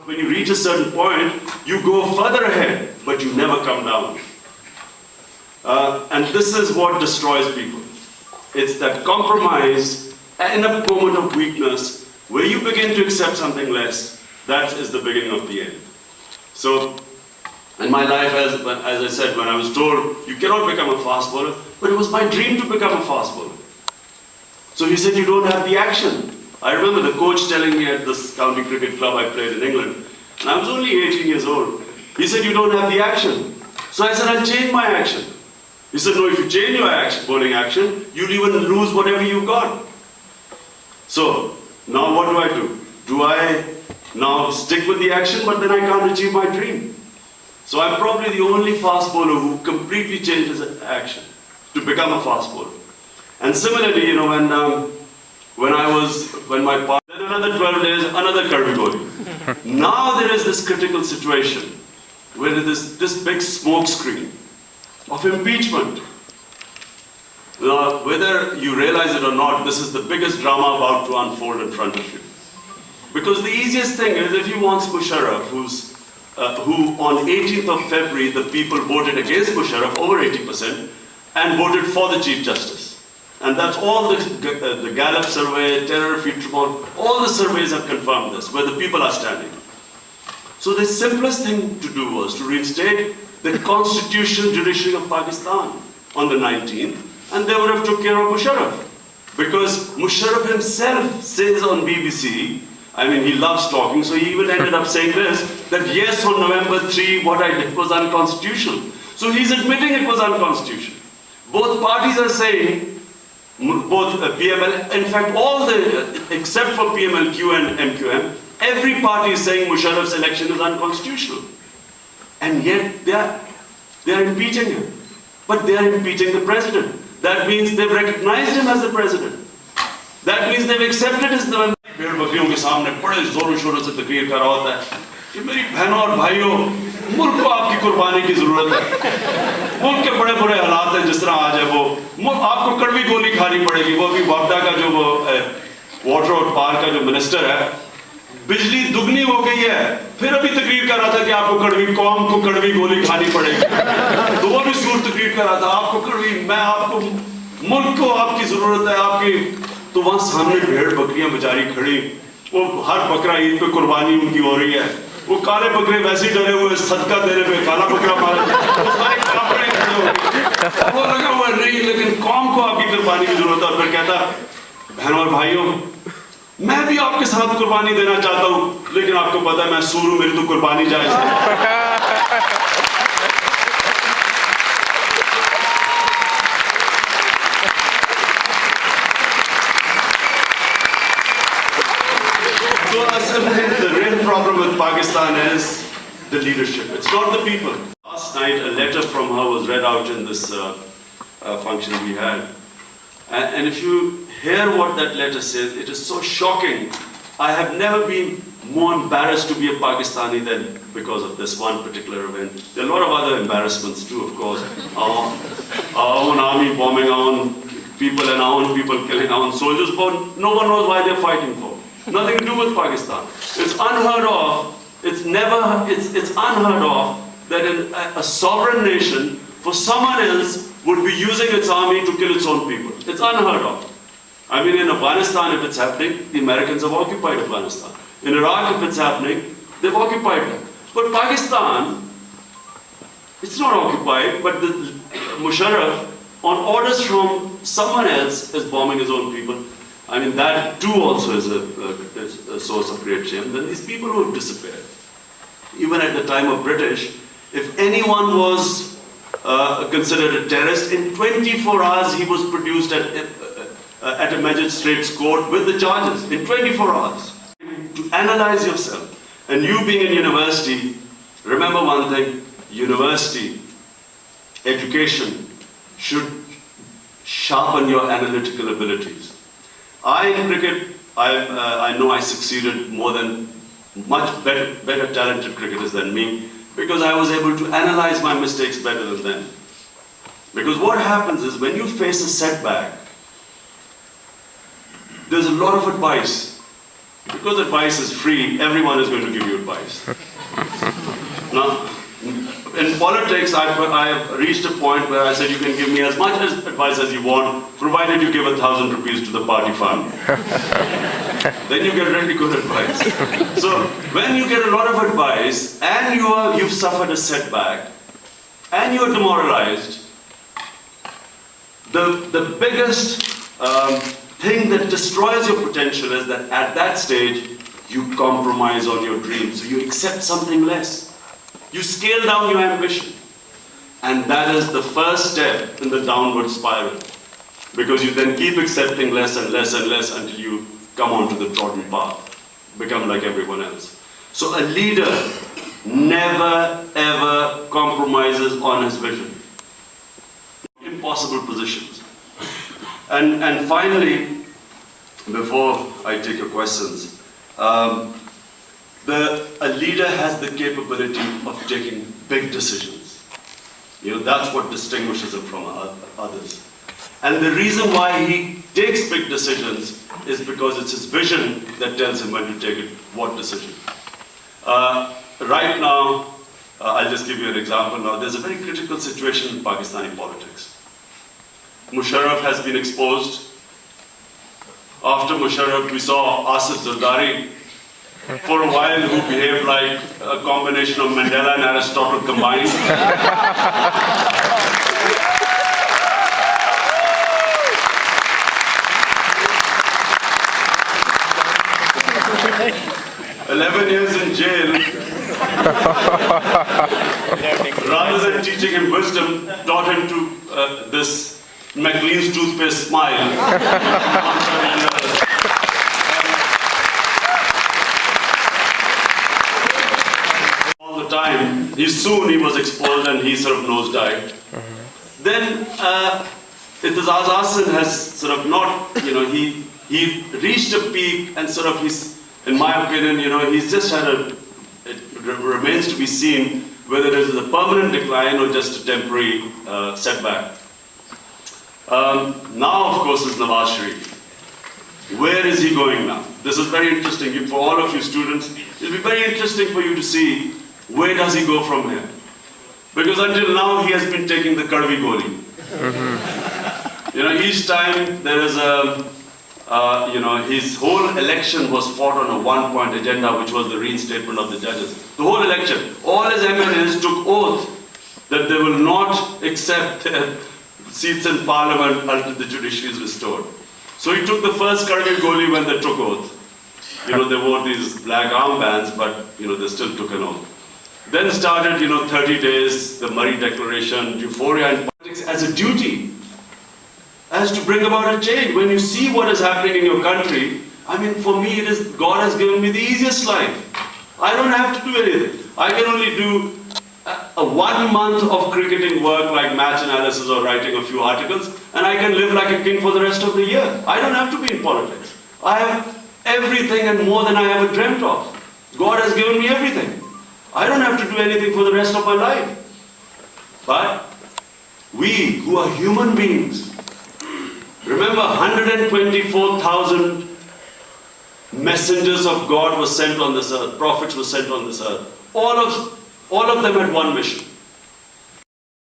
When you reach a certain point, you go further ahead, but you never come down. And this is what destroys people. It's that compromise in a moment of weakness where you begin to accept something less. That is the beginning of the end. So, in my life, as I said, when I was told, you cannot become a fast bowler, but it was my dream to become a fast bowler. So he said, you don't have the action. I remember the coach telling me at this county cricket club I played in England, and I was only 18 years old. He said, you don't have the action. So I said, I'll change my action. He said, no, if you change your action, bowling action, you'll even lose whatever you've got. So, now what do? Do I now stick with the action, but then I can't achieve my dream? So I'm probably the only fast bowler who completely changed his action to become a fast bowler. And similarly, you know, when my partner, then another 12 days, another curvy bowling. Now there is this critical situation where there is this big smoke screen of impeachment. Now, whether you realize it or not, this is the biggest drama about to unfold in front of you. Because the easiest thing is, if you want Musharraf, who on 18th of February, the people voted against Musharraf, over 80%, and voted for the Chief Justice. And that's all the Gallup survey, Terror Feed Tribune, all the surveys have confirmed this, where the people are standing. So the simplest thing to do was to reinstate the constitutional judiciary of Pakistan on the 19th, and they would have took care of Musharraf. Because Musharraf himself says on BBC, I mean, he loves talking, so he even ended up saying this, that yes, on November 3, what I did was unconstitutional. So he's admitting it was unconstitutional. Both parties are saying, both PML, in fact, except for PMLQ and MQM, every party is saying Musharraf's election is unconstitutional. And yet, they are impeaching him. But they are impeaching the president. That means they've recognized him as the president. That means they've accepted his November. भेड़ बकरियों के सामने बड़े जोरों शोरों से तकरीर कर रहा होता है कि मेरी बहनों और भाइयों, मुल्क को आपकी कुर्बानी की जरूरत है। मुल्क के बड़े बुरे हालात हैं, जिस तरह आज है वो आपको कड़वी गोली खानी पड़ेगी। वो भी वापडा का जो वाटर और पावर का जो मिनिस्टर है, बिजली दुगनी हो गई है, फिर अभी तकरीर कर रहा था कि आपको कड़वी कौम को कड़वी गोली खानी पड़ेगी। तो वो भी सूर तकरीर कर रहा था, आपको कड़वी, मैं आपको, मुल्क को आपकी जरूरत है, आपकी। तो वहां सामने भेड़ बकरियां बेचारी खड़ी, वो हर बकरा ईद पे कुर्बानी उनकी हो रही है। वो काले बकरे वैसे डरे हुए सदका देने पे काला बकरा मारा, वो सारे काफड़े खड़े हो गए। वो लगा हुआ नहीं, लेकिन कौम को आपकी कुर्बानी की जरूरत है। और फिर कहता, बहनों और भाइयों, मैं भी आपके साथ कुर्बानी देना चाहता हूं, लेकिन आपको पता है मैं सूर हूं, मेरी तो कुर्बानी जायज है। The real problem with Pakistan is the leadership. It's not the people. Last night, a letter from her was read out in this function we had. And if you hear what that letter says, it is so shocking. I have never been more embarrassed to be a Pakistani than because of this one particular event. There are a lot of other embarrassments too, of course. Our own army bombing our own people and our own people killing our own soldiers, but no one knows why they're fighting for. Nothing to do with Pakistan. It's unheard of. It's unheard of that a sovereign nation, for someone else, would be using its army to kill its own people. It's unheard of. I mean, in Afghanistan, if it's happening, the Americans have occupied Afghanistan. In Iraq, if it's happening, they've occupied it. But Pakistan, it's not occupied, but Musharraf, on orders from someone else, is bombing his own people. I mean, that too also is a source of great shame. Then these people who have disappeared. Even at the time of British, if anyone was considered a terrorist, in 24 hours he was produced at a magistrate's court with the charges. In 24 hours. To analyze yourself. And you being in university, remember one thing, university, education should sharpen your analytical abilities. In cricket, I know I succeeded more than much better talented cricketers than me, because I was able to analyze my mistakes better than them. Because what happens is, when you face a setback, there's a lot of advice. Because advice is free, everyone is going to give you advice. Now, in politics, I have reached a point where I said you can give me as much advice as you want, provided you give 1,000 rupees to the party fund. Then you get really good advice. So when you get a lot of advice and you've suffered a setback and you're demoralized, the biggest thing that destroys your potential is that at that stage you compromise on your dreams. So you accept something less. You scale down your ambition. And that is the first step in the downward spiral. Because you then keep accepting less and less and less until you come onto the trodden path, become like everyone else. So a leader never ever compromises on his vision. Impossible positions. And finally, before I take your questions, a leader has the capability of taking big decisions. That's what distinguishes him from others. And the reason why he takes big decisions is because it's his vision that tells him when to take what decision. Right now, I'll just give you an example now. There's a very critical situation in Pakistani politics. Musharraf has been exposed. After Musharraf, we saw Asif Zardari, for a while, who behaved like a combination of Mandela and Aristotle combined. 11 years in jail, rather than teaching him wisdom, taught him to this McLean's toothpaste smile. All the time, soon he was exposed and he sort of nosedived. Then Itazaz Hassan has sort of not, he reached a peak and sort of in my opinion, he's just had it remains to be seen whether it is a permanent decline or just a temporary setback. Now, of course, is Nawaz Sharif. Where is he going now? This is very interesting. For all of you students, it'll be very interesting for you to see where does he go from here. Because until now, he has been taking the Karvi Goli. Each time there is his whole election was fought on a one-point agenda, which was the reinstatement of the judges. The whole election, all his MLAs took oath that they will not accept their seats in parliament until the judiciary is restored. So he took the first Kargil Goli when they took oath. They wore these black armbands, but they still took an oath. Then started, 30 days, the Murray Declaration, euphoria in politics as a duty, as to bring about a change. When you see what is happening in your country, for me, it is God has given me the easiest life. I don't have to do anything. I can only do a 1 month of cricketing work like match analysis or writing a few articles, and I can live like a king for the rest of the year. I don't have to be in politics. I have everything and more than I ever dreamt of. God has given me everything. I don't have to do anything for the rest of my life. But we who are human beings, remember 124,000 messengers of God were sent on this earth, prophets were sent on this earth. All of them had one mission.